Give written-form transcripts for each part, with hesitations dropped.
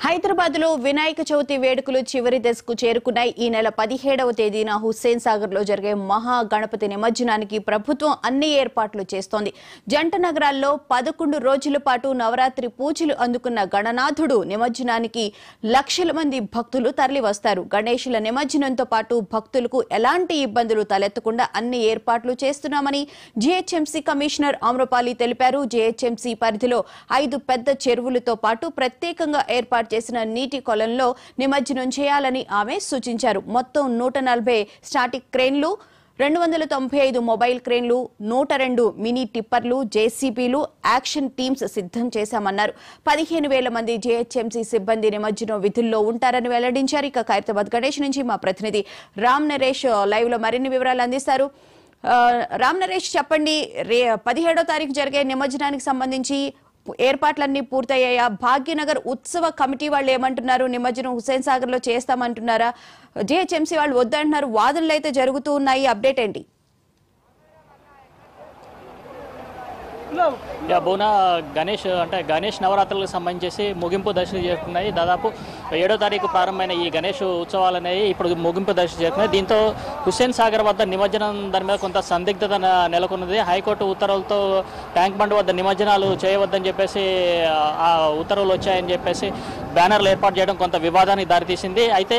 హైదరాబాద్లో వినాయక చవితి వేడుకలు చివరి దశకు చేరుకున్నాయి. ఈ నెల 17వ తేదీన హుస్సేన్ సాగర్లో జరిగే మహా గణపతి నిమజ్జనానికి ప్రభుత్వం అన్ని ఏర్పాట్లు చేస్తోంది. జంట నగరాల్లో 11 రోజుల పాటు నవరాత్రి పూజలు అందుకున్న గణనాథుడు నిమజ్జనానికి లక్షల మంది భక్తులు తరలివస్తారు. గణేశుల నిమజ్జనంతో పాటు భక్తులకు ఎలాంటి ఇబ్బందులు తలెత్తకుండా అన్ని ఏర్పాట్లు చేస్తున్నామని జీహెచ్ఎంసీ కమిషనర్ ఆమ్రపాలి తెలిపారు. జీహెచ్ఎంసీ పరిధిలో 5 పెద్ద చెరువులతో పాటు ప్రత్యేకంగా ఏర్పాటు చేసిన నీటి కొలంలో నిమజ్జనం చేయాలని ఆమె సూచించారు. మొత్తం 140 స్టాటిక్ క్రేన్లు, 295 మొబైల్ క్రేన్లు, 102 మినీ టిప్పర్లు, జేసీబీలు, యాక్షన్ టీమ్స్ సిద్ధం చేశామన్నారు. 15,000 మంది జీహెచ్ఎంసీ సిబ్బంది నిమజ్జనం విధుల్లో ఉంటారని వెల్లడించారు. ఇక ఖైరతాబాద్ గణేష్ నుంచి మా ప్రతినిధి రామ్ నరేష్ లైవ్ లో మరిన్ని వివరాలు అందిస్తారు. రామ్ నరేష్, చెప్పండి, 17వ తారీఖు జరిగే నిమజ్జనానికి సంబంధించి ఏర్పాట్లన్నీ పూర్తయ్యాయా? భాగ్యనగర్ ఉత్సవ కమిటీ వాళ్ళు ఏమంటున్నారు? నిమజ్జనం హుస్సేన్ సాగర్ లో చేస్తామంటున్నారా? జీహెచ్ఎంసీ వాళ్ళు వద్దంటున్నారు. వాదనలు అయితే జరుగుతూ ఉన్నాయి. అప్డేట్ ఏంటి? బోనా గణేష్ నవరాత్రులకు సంబంధించి ముగింపు దశలు చేరుకున్నాయి. దాదాపు 7వ తారీఖు ప్రారంభమైన ఈ గణేష్ ఉత్సవాలు అనేవి ఇప్పుడు ముగింపు దశలు చేరుకున్నాయి. దీంతో హుస్సేన్ సాగర్ వద్ద నిమజ్జనం దాని మీద కొంత సందిగ్ధత నెలకొన్నది. హైకోర్టు ఉత్తర్వులతో ట్యాంక్ బండ్ వద్ద నిమజ్జనాలు చేయవద్దని చెప్పేసి ఆ ఉత్తర్వులు వచ్చాయని చెప్పేసి బ్యానర్లు ఏర్పాటు చేయడం కొంత వివాదానికి దారితీసింది. అయితే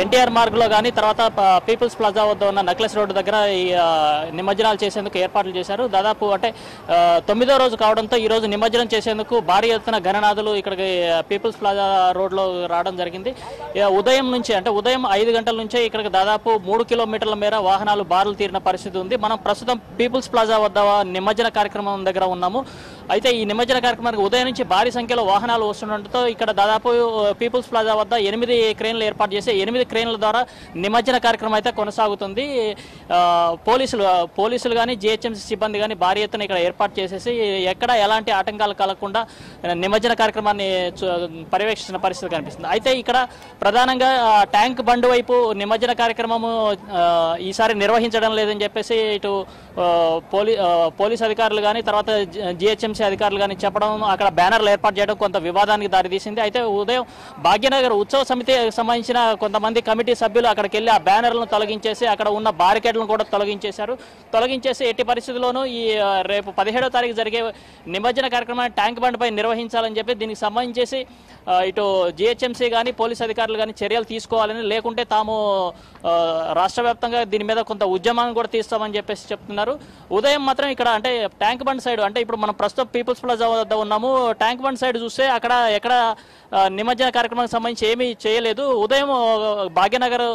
ఎన్టీఆర్ మార్గ్లో కానీ తర్వాత పీపుల్స్ ప్లాజా వద్ద ఉన్న నెక్లెస్ రోడ్డు దగ్గర ఈ నిమజ్జనాలు చేసేందుకు ఏర్పాట్లు చేశారు. దాదాపు 9వ రోజు కావడంతో ఈ రోజు నిమజ్జనం చేసేందుకు భారీ ఎత్తున గణనాథులు ఇక్కడికి పీపుల్స్ ప్లాజా రోడ్లో రావడం జరిగింది. ఉదయం 5 గంటల నుంచే ఇక్కడికి దాదాపు 3 కిలోమీటర్ల మేర వాహనాలు బారులు తీరిన పరిస్థితి ఉంది. మనం ప్రస్తుతం పీపుల్స్ ప్లాజా వద్ద నిమజ్జన కార్యక్రమం దగ్గర ఉన్నాము. అయితే ఈ నిమజ్జన కార్యక్రమానికి ఉదయం నుంచి భారీ సంఖ్యలో వాహనాలు వస్తుండటంతో ఇక్కడ దాదాపు పీపుల్స్ ప్లాజా వద్ద 8 క్రేన్లు ఏర్పాటు చేసి 8 క్రేన్ల ద్వారా నిమజ్జన కార్యక్రమం అయితే కొనసాగుతుంది. పోలీసులు కానీ జీహెచ్ఎంసీ సిబ్బంది కానీ భారీ ఎత్తున ఇక్కడ ఏర్పాటు చేసేసి ఎక్కడ ఎలాంటి ఆటంకాలు కలగకుండా నిమజ్జన కార్యక్రమాన్ని పర్యవేక్షించిన పరిస్థితి కనిపిస్తుంది. అయితే ఇక్కడ ప్రధానంగా ట్యాంక్ బండ్ వైపు నిమజ్జన కార్యక్రమము ఈసారి నిర్వహించడం లేదని చెప్పేసి ఇటు పోలీస్ అధికారులు కానీ తర్వాత జీహెచ్ఎంసీ అధికారులు కానీ చెప్పడం, అక్కడ బ్యానర్లు ఏర్పాటు చేయడం కొంత వివాదానికి దారితీసింది. అయితే ఉదయం భాగ్యనగర్ ఉత్సవ సమితికి సంబంధించిన కొంతమంది కమిటీ సభ్యులు అక్కడికి వెళ్ళి ఆ బ్యానర్లను తొలగించేసి అక్కడ ఉన్న బారికేడ్లను కూడా తొలగించేసి ఎట్టి పరిస్థితుల్లోనూ ఈ రేపు 17వ తారీఖు జరిగే నిమజ్జన కార్యక్రమాన్ని ట్యాంక్ బండ్ పై నిర్వహించాలని చెప్పి దీనికి సంబంధించేసి ఇటు జీహెచ్ఎంసీ కానీ పోలీస్ అధికారులు కానీ చర్యలు తీసుకోవాలని, లేకుంటే తాము రాష్ట్ర వ్యాప్తంగా దీని మీద కొంత ఉద్యమాన్ని కూడా తీస్తామని చెప్పేసి చెప్తున్నారు. ఉదయం మాత్రం ఇక్కడ ట్యాంక్ బండ్ సైడ్ ఇప్పుడు మనం ప్రస్తుతం పీపుల్స్ ప్లాజా వద్ద ఉన్నాము. ట్యాంక్ బండ్ సైడ్ చూస్తే ఎక్కడ నిమజ్జన కార్యక్రమానికి సంబంధించి ఏమీ చేయలేదు. ఉదయం భాగ్యనగర్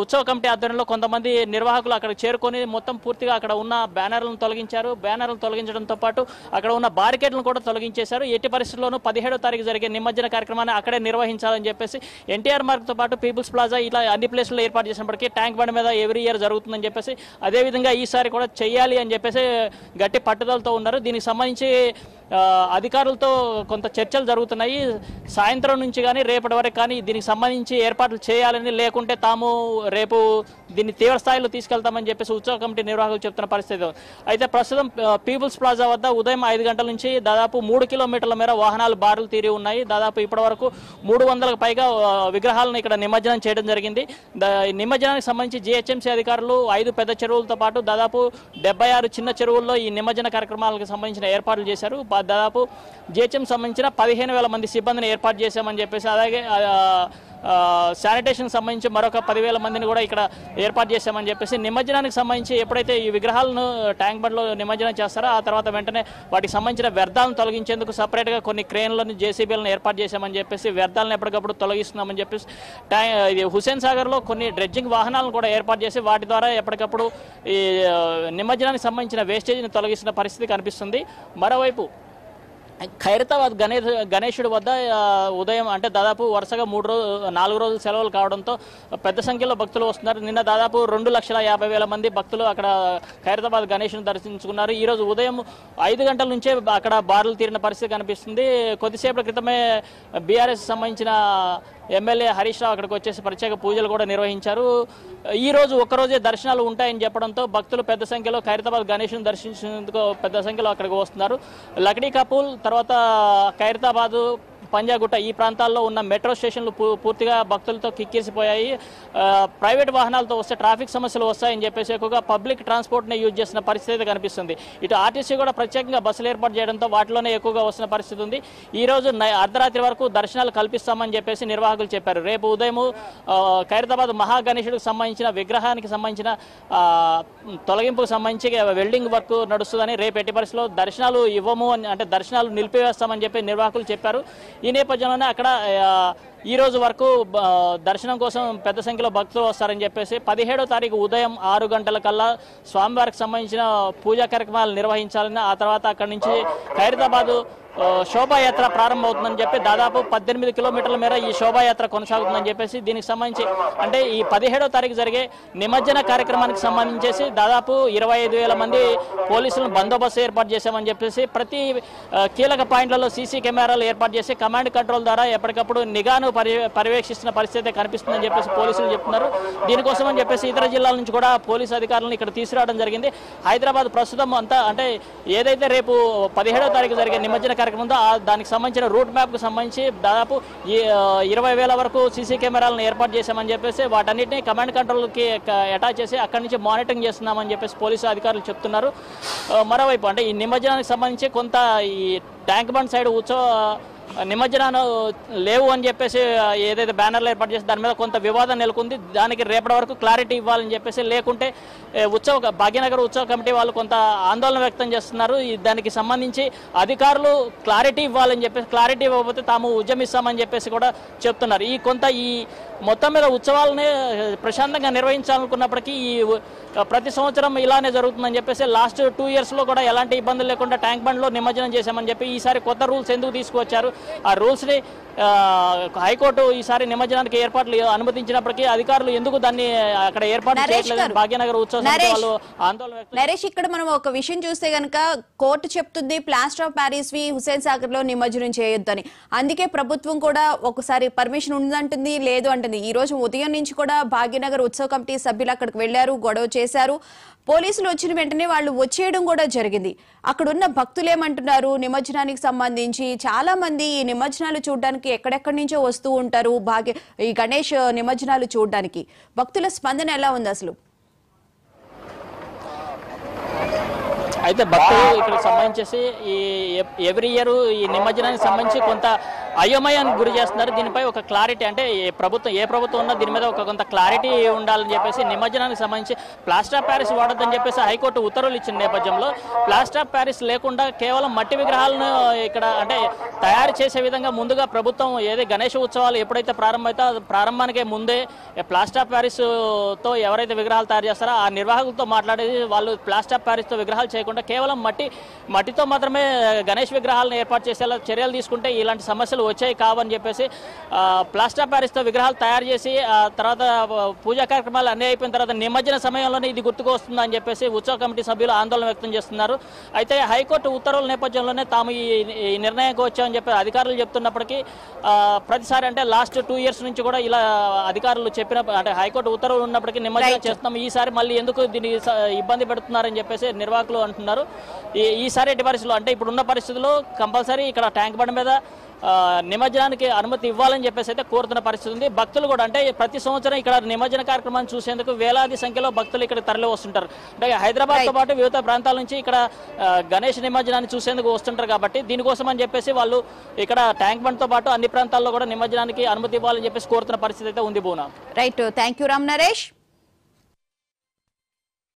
ఉత్సవ కమిటీ ఆధ్వర్యంలో కొంతమంది నిర్వాహకులు అక్కడ చేరుకొని మొత్తం పూర్తిగా అక్కడ ఉన్న బ్యానర్లను తొలగించారు. బ్యానర్లను తొలగించడంతో పాటు అక్కడ ఉన్న బారికేడ్లను కూడా తొలగించేశారు. ఎట్టి పరిస్థితుల్లోనూ 17వ తారీఖు జరిగే నిమజ్జన కార్యక్రమాన్ని అక్కడే నిర్వహించాలని చెప్పేసి ఎన్టీఆర్ మార్గ్తో పాటు పీపుల్స్ ప్లాజా ఇట్లా అన్ని ప్లేస్లో ఏర్పాటు చేసినప్పటికీ ట్యాంక్ బండ్ మీద ఎవ్రీ ఇయర్ జరుగుతుందని చెప్పేసి అదేవిధంగా ఈసారి కూడా చేయాలి అని చెప్పేసి గట్టి పట్టుదలతో ఉన్నారు. దీనికి సంబంధించి అధికారులతో కొంత చర్చలు జరుగుతున్నాయి. సాయంత్రం నుంచి కానీ రేపటి వరకు కానీ దీనికి సంబంధించి ఏర్పాట్లు చేయాలని, లేకుంటే తాము రేపు దీన్ని తీవ్ర స్థాయిలో తీసుకెళ్తామని చెప్పేసి ఉత్సవ కమిటీ నిర్వాహకులు చెప్తున్న పరిస్థితి. అయితే ప్రస్తుతం పీపుల్స్ ప్లాజా వద్ద ఉదయం 5 గంటల నుంచి దాదాపు 3 కిలోమీటర్ల మేర వాహనాలు బారులు తీరి ఉన్నాయి. దాదాపు ఇప్పటి వరకు 300కు పైగా విగ్రహాలను ఇక్కడ నిమజ్జనం చేయడం జరిగింది. నిమజ్జనానికి సంబంధించి జీహెచ్ఎంసీ అధికారులు 5 పెద్ద చెరువులతో పాటు దాదాపు 76 చిన్న చెరువుల్లో ఈ నిమజ్జన కార్యక్రమాలకు సంబంధించిన ఏర్పాట్లు చేశారు. దాదాపు జీహెచ్ఎం సంబంధించిన 15,000 మంది సిబ్బందిని ఏర్పాటు చేశామని చెప్పేసి, అలాగే శానిటేషన్ సంబంధించి మరొక 10,000 మందిని కూడా ఇక్కడ ఏర్పాటు చేశామని చెప్పేసి, నిమజ్జనానికి సంబంధించి ఎప్పుడైతే ఈ విగ్రహాలను ట్యాంక్ బండ్లో నిమజ్జనం చేస్తారో ఆ తర్వాత వెంటనే వాటికి సంబంధించిన వ్యర్థాలను తొలగించేందుకు సపరేట్గా కొన్ని క్రేన్లను జేసీబీలను ఏర్పాటు చేశామని చెప్పేసి వ్యర్థాలను ఎప్పటికప్పుడు తొలగిస్తున్నామని చెప్పేసి ఇది హుస్సేన్ సాగర్లో కొన్ని డ్రెడ్జింగ్ వాహనాలను కూడా ఏర్పాటు చేసి వాటి ద్వారా ఎప్పటికప్పుడు ఈ నిమజ్జనానికి సంబంధించిన వేస్టేజ్ని తొలగిస్తున్న పరిస్థితి కనిపిస్తుంది. మరోవైపు ఖైరతాబాద్ గణేశుడి వద్ద ఉదయం దాదాపు వరుసగా 4 రోజులు సెలవులు కావడంతో పెద్ద సంఖ్యలో భక్తులు వస్తున్నారు. నిన్న దాదాపు 2,50,000 మంది భక్తులు అక్కడ ఖైరతాబాద్ గణేశుని దర్శించుకున్నారు. ఈరోజు ఉదయం 5 గంటల నుంచే అక్కడ బారులు తీరిన పరిస్థితి కనిపిస్తుంది. కొద్దిసేపటి క్రితమే బీఆర్ఎస్ సంబంధించిన ఎమ్మెల్యే హరీష్ రావు అక్కడికి వచ్చేసి ప్రత్యేక పూజలు కూడా నిర్వహించారు. ఈ రోజు ఒక్కరోజే దర్శనాలు ఉంటాయని చెప్పడంతో భక్తులు పెద్ద సంఖ్యలో ఖైరతాబాద్ గణేశుని దర్శించేందుకు పెద్ద సంఖ్యలో అక్కడికి వస్తున్నారు. లక్డీ కపూల్ తర్వాత ఖైరతాబాద్ పంజాగుట్ట ఈ ప్రాంతాల్లో ఉన్న మెట్రో స్టేషన్లు పూర్తిగా భక్తులతో కిక్కిరిసిపోయాయి. ప్రైవేట్ వాహనాలతో వస్తే ట్రాఫిక్ సమస్యలు వస్తాయని చెప్పేసి ఎక్కువగా పబ్లిక్ ట్రాన్స్పోర్ట్ని యూజ్ చేసిన పరిస్థితి కనిపిస్తుంది. ఇటు ఆర్టీసీ కూడా ప్రత్యేకంగా బస్సులు ఏర్పాటు చేయడంతో వాటిలోనే ఎక్కువగా వస్తున్న పరిస్థితి ఉంది. ఈ రోజు అర్ధరాత్రి వరకు దర్శనాలు కల్పిస్తామని చెప్పేసి నిర్వాహకులు చెప్పారు. రేపు ఉదయం ఖైరతాబాద్ మహాగణేశుడికి సంబంధించిన విగ్రహానికి సంబంధించిన తొలగింపుకు సంబంధించి వెల్డింగ్ వర్క్ నడుస్తుందని, రేపు ఎట్టి పరిస్థితుల్లో దర్శనాలు ఇవ్వము అని అంటే దర్శనాలు నిలిపివేస్తామని చెప్పి నిర్వాహకులు చెప్పారు. ఈ నేపథ్యంలోనే అక్కడ ఈ రోజు వరకు దర్శనం కోసం పెద్ద సంఖ్యలో భక్తులు వస్తారని చెప్పేసి 17వ తారీఖు ఉదయం 6 గంటలకల్లా స్వామివారికి సంబంధించిన పూజా కార్యక్రమాలు నిర్వహించాలని, ఆ తర్వాత అక్కడి నుంచి ఖైరతాబాద్ శోభాయాత్ర ప్రారంభమవుతుందని చెప్పి దాదాపు 18 కిలోమీటర్ల మేర ఈ శోభాయాత్ర కొనసాగుతుందని చెప్పేసి దీనికి సంబంధించి అంటే ఈ 17వ తారీఖు జరిగే నిమజ్జన కార్యక్రమానికి సంబంధించేసి దాదాపు 25,000 మంది పోలీసులను బందోబస్తు ఏర్పాటు చేశామని చెప్పేసి ప్రతి కీలక పాయింట్లలో సీసీ కెమెరాలు ఏర్పాటు చేసి కమాండ్ కంట్రోల్ ద్వారా ఎప్పటికప్పుడు నిఘాను పర్యవేక్షిస్తున్న పరిస్థితి కనిపిస్తుందని చెప్పేసి పోలీసులు చెప్తున్నారు. దీనికోసం అని చెప్పేసి ఇతర జిల్లాల నుంచి కూడా పోలీసు అధికారులను ఇక్కడ తీసుకురావడం జరిగింది. హైదరాబాద్ ప్రస్తుతం అంతా అంటే ఏదైతే రేపు 17వ తారీఖు జరిగే నిమజ్జన కార్యక్రమంతో దానికి సంబంధించిన రూట్ మ్యాప్కు సంబంధించి దాదాపు 20,000 వరకు సీసీ కెమెరాలను ఏర్పాటు చేశామని చెప్పేసి వాటన్నిటిని కమాండ్ కంట్రోల్కి అటాచ్ చేసి అక్కడి నుంచి మానిటరింగ్ చేస్తున్నామని చెప్పేసి పోలీసు అధికారులు చెప్తున్నారు. మరోవైపు అంటే ఈ నిమజ్జనానికి సంబంధించి కొంత ఈ ట్యాంక్ బండ్ సైడ్ నిమజ్జనాలు లేవు అని చెప్పేసి ఏదైతే బ్యానర్లు ఏర్పాటు చేసి దాని మీద కొంత వివాదం నెలకొంది. దానికి రేపటి వరకు క్లారిటీ ఇవ్వాలని చెప్పేసి, లేకుంటే భాగ్యనగర్ ఉత్సవ కమిటీ వాళ్ళు కొంత ఆందోళన వ్యక్తం చేస్తున్నారు. దానికి సంబంధించి అధికారులు క్లారిటీ ఇవ్వాలని చెప్పేసి, క్లారిటీ ఇవ్వకపోతే తాము ఉద్యమిస్తామని చెప్పేసి కూడా చెప్తున్నారు. ఈ మొత్తం మీద ఉత్సవాలని ప్రశాంతంగా నిర్వహించాలనుకున్నప్పటికీ ప్రతి సంవత్సరం ఇలానే జరుగుతుందని చెప్పేసి లాస్ట్ 2 ఇయర్స్లో కూడా ఎలాంటి ఇబ్బందులు లేకుండా ట్యాంక్ బండ్లో నిమజ్జనం చేశామని చెప్పి ఈసారి కొత్త రూల్స్ ఎందుకు తీసుకువచ్చారు, ఆ రూల్స్ని హైకోర్టు ఈసారి నిమజ్జనానికి ఏర్పాట్లు అనుమతించినప్పటికీ అధికారులు ఎందుకు దాన్ని అక్కడ ఏర్పాటు చేయట్లేదు భాగ్యనగర్ ఉత్సవ సమితి వాళ్ళు ఆందోళన వ్యక్తం. నరేష్, ఇక్కడ మనం ఒక విషయం చూస్తే గనక కోర్టు చెప్తుంది ప్లాస్టర్ ఆఫ్ ప్యారిస్ వి హుస్సేన్ సాగర్ లో నిమజ్జనం చేయొద్దని. అందుకే ప్రభుత్వం కూడా ఒకసారి పర్మిషన్ ఉందంటుంది, లేదు అంటుంది. ఈ రోజు ఉదయం నుంచి కూడా భాగ్యనగర్ ఉత్సవ కమిటీ సభ్యులు అక్కడికి వెళ్లారు, గొడవ చేశారు. పోలీసులు వచ్చిన వెంటనే వాళ్ళు వచ్చేయడం కూడా జరిగింది. అక్కడున్న భక్తులు ఏమంటున్నారు, నిమజ్జనానికి సంబంధించి చాలా మంది ఈ నిమజ్జనాలు చూడడానికి ఎక్కడెక్కడి నుంచో వస్తూ ఉంటారు ఈ గణేష్ నిమజ్జనాలు చూడడానికి. భక్తుల స్పందన ఎలా ఉంది అసలు? అయితే భక్తులు ఇక్కడ సంబంధించేసి ఈ ఎవ్రీ ఇయర్ ఈ నిమజ్జనానికి సంబంధించి కొంత అయోమయానికి గురి చేస్తున్నారు. దీనిపై ఒక క్లారిటీ అంటే ఏ ప్రభుత్వం ఉన్నా దీని మీద కొంత క్లారిటీ ఉండాలని చెప్పేసి నిమజ్జనానికి సంబంధించి ప్లాస్టర్ ఆఫ్ ప్యారిస్ వాడొద్దని చెప్పేసి హైకోర్టు ఉత్తర్వులు ఇచ్చిన నేపథ్యంలో ప్లాస్టర్ ఆఫ్ ప్యారిస్ లేకుండా కేవలం మట్టి విగ్రహాలను ఇక్కడ అంటే తయారు చేసే విధంగా ముందుగా ప్రభుత్వం గణేష ఉత్సవాలు ఎప్పుడైతే ప్రారంభానికే ముందే ప్లాస్టర్ ఆఫ్ ప్యారిస్తో ఎవరైతే విగ్రహాలు తయారు చేస్తారో ఆ నిర్వాహకులతో మాట్లాడేది వాళ్ళు ప్లాస్టర్ ఆఫ్ ప్యారిస్తో విగ్రహాలు చేయకుండా కేవలం మట్టితో మాత్రమే గణేష్ విగ్రహాలను ఏర్పాటు చేసేలా చర్యలు తీసుకుంటే ఇలాంటి సమస్యలు వచ్చాయి కావని చెప్పేసి ప్లాస్టర్ ఆఫ్ ప్యారిస్తో విగ్రహాలు తయారు చేసి తర్వాత పూజా కార్యక్రమాలు అన్నీ అయిపోయిన తర్వాత నిమజ్జన సమయంలోనే ఇది గుర్తుకు వస్తుందని చెప్పేసి ఉత్సవ కమిటీ సభ్యులు ఆందోళన వ్యక్తం చేస్తున్నారు. అయితే హైకోర్టు ఉత్తర్వుల నేపథ్యంలోనే తాము ఈ నిర్ణయానికి వచ్చామని చెప్పి అధికారులు చెప్తున్నప్పటికీ ప్రతిసారి అంటే లాస్ట్ 2 ఇయర్స్ నుంచి కూడా ఇలా అధికారులు చెప్పిన అంటే హైకోర్టు ఉత్తర్వులు ఉన్నప్పటికీ నిమజ్జనం చేస్తున్నాం, ఈసారి మళ్ళీ ఎందుకు దీన్ని ఇబ్బంది పెడుతున్నారని చెప్పేసి నిర్వాహకులు అంటున్నారు. ఈసారి ఎట్టి పరిస్థితుల్లో అంటే ఇప్పుడున్న పరిస్థితుల్లో కంపల్సరీ ఇక్కడ ట్యాంక్ బండ్ మీద నిమజ్జనానికి అనుమతి ఇవ్వాలని చెప్పేసి అయితే కోరుతున్న పరిస్థితి ఉంది. భక్తులు కూడా అంటే ప్రతి సంవత్సరం ఇక్కడ నిమజ్జన కార్యక్రమాన్ని చూసేందుకు వేలాది సంఖ్యలో భక్తులు ఇక్కడ తరలి వస్తుంటారు. అంటే హైదరాబాద్తో పాటు వివిధ ప్రాంతాల నుంచి ఇక్కడ గణేష్ నిమజ్జనాన్ని చూసేందుకు వస్తుంటారు కాబట్టి దీనికోసం అని చెప్పేసి వాళ్ళు ఇక్కడ ట్యాంక్ బండ్తో పాటు అన్ని ప్రాంతాల్లో కూడా నిమజ్జనానికి అనుమతి ఇవ్వాలని చెప్పేసి కోరుతున్న పరిస్థితి అయితే ఉంది. బోనా. Right, thank you Ram Naresh.